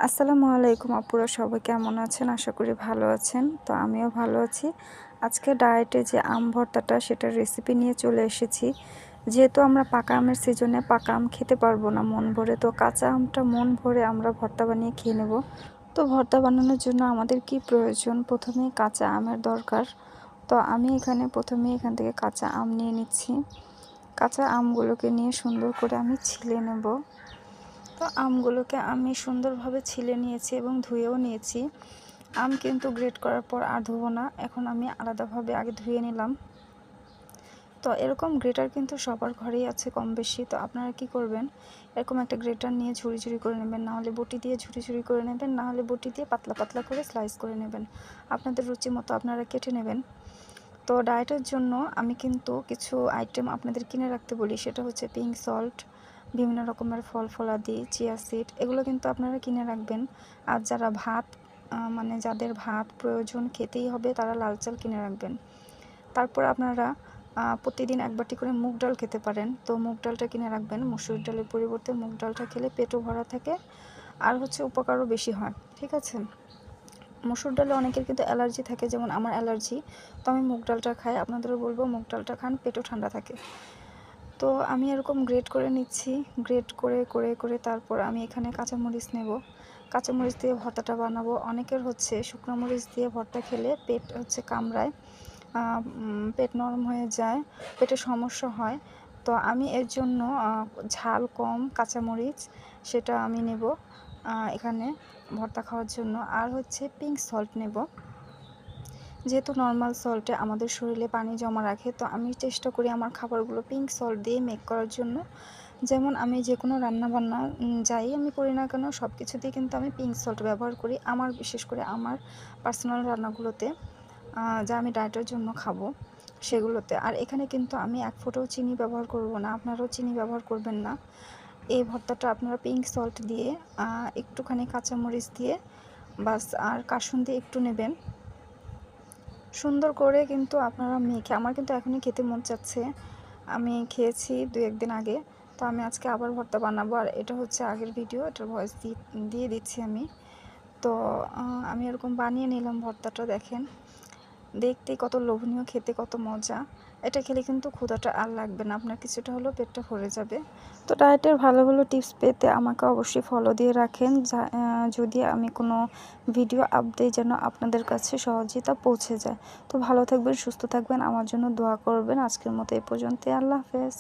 আসসালামু আলাইকুম আপুরা, সবাই কেমন আছেন? আশা করি ভালো আছেন। তো আমিও ভালো আছি। আজকে ডায়েটে যে আম ভর্তাটা সেটার রেসিপি নিয়ে চলে এসেছি। যেহেতু আমরা পাকা আমের সিজনে পাকা আম খেতে পারবো না মন ভরে, তো কাঁচা আমটা মন ভরে আমরা ভর্তা বানিয়ে খেয়ে নেব। তো ভর্তা বানানোর জন্য আমাদের কি প্রয়োজন? প্রথমেই কাঁচা আমের দরকার। তো আমি প্রথমেই এখান থেকে কাঁচা আম নিয়ে নিচ্ছি। কাঁচা আমগুলোকে নিয়ে সুন্দর করে আমি ছিলে নেব। তো আমগুলোকে আমি সুন্দরভাবে ছিলে নিয়েছি এবং ধুয়েও নিয়েছি। আম কিন্তু গ্রেট করার পর আর ধুবো না, এখন আমি আলাদাভাবে আগে ধুয়ে নিলাম। তো এরকম গ্রেটার কিন্তু সবার ঘরেই আছে কম বেশি। তো আপনারা কি করবেন, এরকম একটা গ্রেটার নিয়ে ঝুড়ি ঝুড়ি করে নেবেন, নাহলে বটি দিয়ে ঝুড়ি ঝুড়ি করে নেবেন, নাহলে বটি দিয়ে পাতলা পাতলা করে স্লাইস করে নেবেন। আপনাদের রুচি মতো আপনারা কেটে নেবেন। তো ডায়েটের জন্য আমি কিন্তু কিছু আইটেম আপনাদের কিনে রাখতে বলি, সেটা হচ্ছে পিঙ্ক সল্ট, বিভিন্ন রকমের ফল ফলাদি, চিয়া সিড, এগুলো কিন্তু আপনারা কিনে রাখবেন। আর যারা যাদের ভাত প্রয়োজন খেতেই হবে, তারা লাল চাল কিনে রাখবেন। তারপর আপনারা প্রতিদিন এক বাটি করে মুগ ডাল খেতে পারেন। তো মুগ ডালটা কিনে রাখবেন। মসুর ডালের পরিবর্তে মুগ ডালটা খেলে পেটও ভরা থাকে, আর উপকারও বেশি হয়। ঠিক আছে। মসুর ডালে অনেকের কিন্তু অ্যালার্জি থাকে, যেমন আমার অ্যালার্জি। তো আমি মুগ ডালটা খাই, আপনাদেরও বলবো মুগ ডালটা খান, পেটও ঠান্ডা থাকে। তো আমি এরকম গ্রেট করে নিচ্ছি। গ্রেট করে করে করে তারপর আমি এখানে কাঁচামরিচ নেব। কাঁচামরিচ দিয়ে ভর্তাটা বানাবো। অনেকের শুকনো মরিচ দিয়ে ভর্তা খেলে পেট কামড়ায়, পেট নরম হয়ে যায়, পেটে সমস্যা হয়। তো আমি এর জন্য ঝাল কম কাঁচামরিচ সেটা আমি নেব এখানে ভর্তা খাওয়ার জন্য। আর পিঙ্ক সল্ট নেব, যেহেতু নর্মাল সল্টে আমাদের শরীরে পানি জমা রাখে। তো আমি চেষ্টা করি আমার খাবারগুলো পিঙ্ক সল্ট দিয়ে মেক করার জন্য। যেমন আমি যে কোনো রান্নাবান্না যাই আমি করি না কেন, সব কিছুতেই কিন্তু আমি পিঙ্ক সল্ট ব্যবহার করি, বিশেষ করে আমার পার্সোনাল রান্নাগুলোতে, যা আমি ডায়েটের জন্য খাবো সেগুলোতে। আর এখানে কিন্তু আমি এক ফোঁটাও চিনি ব্যবহার করব না, আপনারাও চিনি ব্যবহার করবেন না। এই ভর্তাটা আপনারা পিঙ্ক সল্ট দিয়ে, একটুখানি কাঁচামরিচ দিয়ে বাস, আর কাসুন্দি একটু নেবেন। সুন্দর করে কিন্তু আপনারা মেখে, আমার কিন্তু এখনই খেতে মন চাচ্ছে, আমি খেয়েছি 2-1 দিন আগে। তো আমি আজকে আবার ভর্তা বানাবো। আর এটা আগের ভিডিও, এটার ভয়েস দিয়ে দিচ্ছি আমি। তো আমি এরকম বানিয়ে নিলাম ভর্তাটা। দেখেন দেখতে কত লোভনীয়, খেতে কত মজা। এটা খেলে কিন্তু ক্ষুধাটা আর লাগবে না, আপনার কিছুটা হলেও পেটটা ভরে যাবে। তো ডায়েটের ভালো ভালো টিপস পেতে আমাকে অবশ্যই ফলো দিয়ে রাখেন, যদি আমি কোনো ভিডিও আপডেট যেন আপনাদের কাছে সহজেই তা পৌঁছে যায়। তো ভালো থাকবেন, সুস্থ থাকবেন, আমার জন্য দোয়া করবেন। আজকের মতো এই পর্যন্ত। আল্লাহ হাফেজ।